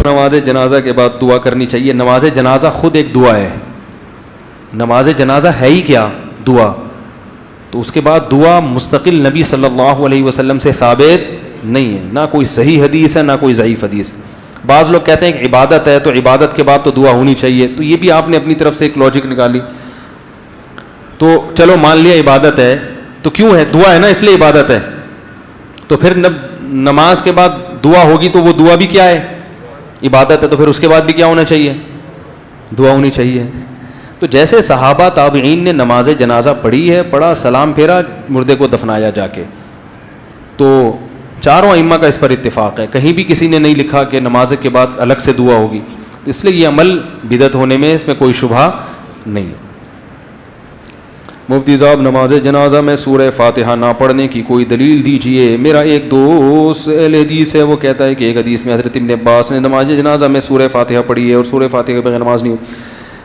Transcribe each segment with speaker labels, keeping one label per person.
Speaker 1: نماز جنازہ کے بعد دعا کرنی چاہیے. نماز جنازہ خود ایک دعا ہے. نماز جنازہ ہے ہی کیا؟ دعا. تو اس کے بعد دعا مستقل نبی صلی اللہ علیہ وسلم سے ثابت نہیں ہے, نہ کوئی صحیح حدیث ہے نہ کوئی ضعیف حدیث. بعض لوگ کہتے ہیں کہ عبادت ہے تو عبادت کے بعد تو دعا ہونی چاہیے, تو یہ بھی آپ نے اپنی طرف سے ایک لاجک نکالی. تو چلو مان لیا عبادت ہے, تو کیوں ہے؟ دعا ہے نا, اس لیے عبادت ہے. تو پھر نماز کے بعد دعا ہوگی تو وہ دعا بھی کیا ہے؟ عبادت ہے. تو پھر اس کے بعد بھی کیا ہونا چاہیے؟ دعا ہونی چاہیے. تو جیسے صحابہ تابعین نے نماز جنازہ پڑھی ہے, پڑھا, سلام پھیرا, مردے کو دفنایا جا کے, تو چاروں ائمہ کا اس پر اتفاق ہے. کہیں بھی کسی نے نہیں لکھا کہ نماز کے بعد الگ سے دعا ہوگی. اس لیے یہ عمل بدعت ہونے میں اس میں کوئی شبہ نہیں. مفتی صاحب, نماز جنازہ میں سورہ فاتحہ نہ پڑھنے کی کوئی دلیل دیجئے. میرا ایک دوست اہل حدیث ہے, وہ کہتا ہے کہ ایک حدیث میں حضرت ابن عباس نے نماز جنازہ میں سورہ فاتحہ پڑھی ہے اور سورہ فاتحہ کے بغیر نماز نہیں ہوتی.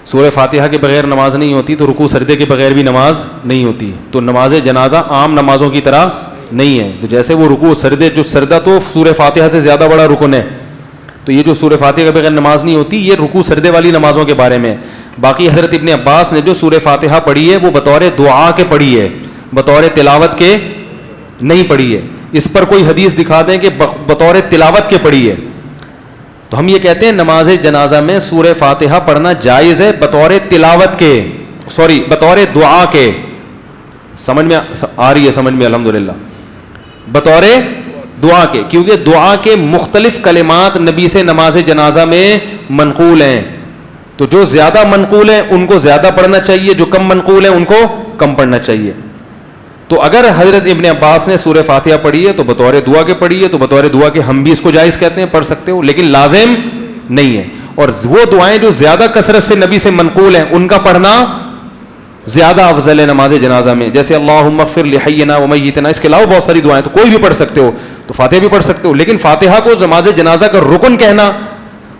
Speaker 1: سورہ فاتحہ کے بغیر نماز نہیں ہوتی تو رکوع سجدے کے بغیر بھی نماز نہیں ہوتی. تو نماز جنازہ عام نمازوں کی طرح نہیں ہے. تو جیسے وہ رکوع سجدے, جو سجدہ تو سورہ فاتحہ سے زیادہ بڑا رکن ہے, تو یہ جو سورہ فاتحہ کے بغیر نماز نہیں ہوتی, یہ رکوع سجدے والی نمازوں کے بارے میں. باقی حضرت ابن عباس نے جو سورہ فاتحہ پڑھی ہے وہ بطور دعا کے پڑھی ہے, بطور تلاوت کے نہیں پڑھی ہے. اس پر کوئی حدیث دکھا دیں کہ بطور تلاوت کے پڑھی ہے, تو ہم یہ کہتے ہیں نماز جنازہ میں سورہ فاتحہ پڑھنا جائز ہے بطور تلاوت کے, بطور دعا کے. سمجھ میں آ رہی ہے؟ سمجھ میں الحمدللہ. بطور دعا کے, کیونکہ دعا کے مختلف کلمات نبی سے نماز جنازہ میں منقول ہیں. تو جو زیادہ منقول ہیں ان کو زیادہ پڑھنا چاہیے, جو کم منقول ہیں ان کو کم پڑھنا چاہیے. تو اگر حضرت ابن عباس نے سورہ فاتحہ پڑھی ہے تو بطور دعا کے پڑھی ہے, تو بطور دعا کے ہم بھی اس کو جائز کہتے ہیں, پڑھ سکتے ہو, لیکن لازم نہیں ہے. اور وہ دعائیں جو زیادہ کثرت سے نبی سے منقول ہیں ان کا پڑھنا زیادہ افضل ہے نماز جنازہ میں. جیسے اللہم اغفر لحینا ومیتنا, اس کے علاوہ بہت ساری دعائیں, تو کوئی بھی پڑھ سکتے ہو, تو فاتحہ بھی پڑھ سکتے ہو. لیکن فاتحہ کو نماز جنازہ کا رکن کہنا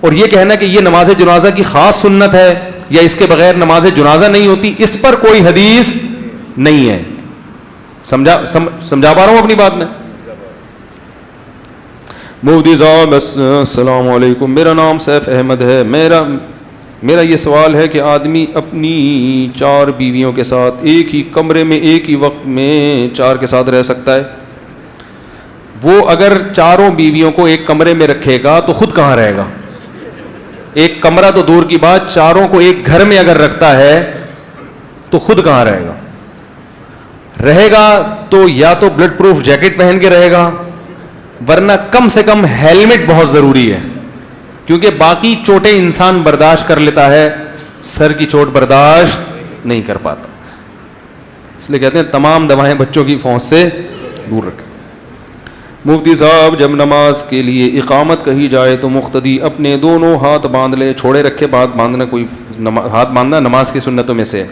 Speaker 1: اور یہ کہنا کہ یہ نماز جنازہ کی خاص سنت ہے یا اس کے بغیر نماز جنازہ نہیں ہوتی, اس پر کوئی حدیث نہیں ہے. سمجھا پا رہا ہوں اپنی بات میں؟ مفتی صاحب السلام علیکم, میرا نام سیف احمد ہے. میرا یہ سوال ہے کہ آدمی اپنی 4 بیویوں کے ساتھ ایک ہی کمرے میں ایک ہی وقت میں 4 کے ساتھ رہ سکتا ہے؟ وہ اگر 4 بیویوں کو ایک کمرے میں رکھے گا تو خود کہاں رہے گا؟ ایک کمرہ تو دور کی بات, 4 کو ایک گھر میں اگر رکھتا ہے تو خود کہاں رہے گا؟ رہے گا تو یا تو بلڈ پروف جیکٹ پہن کے رہے گا, ورنہ کم سے کم ہیلمٹ بہت ضروری ہے, کیونکہ باقی چوٹیں انسان برداشت کر لیتا ہے, سر کی چوٹ برداشت نہیں کر پاتا. اس لیے کہتے ہیں تمام دوائیں بچوں کی پہنچ سے دور رکھیں. مفتی صاحب, جب نماز کے لیے اقامت کہی جائے تو مقتدی اپنے دونوں ہاتھ باندھ لے, چھوڑے رکھے, ہاتھ باندھنا نماز کی سنتوں میں سے.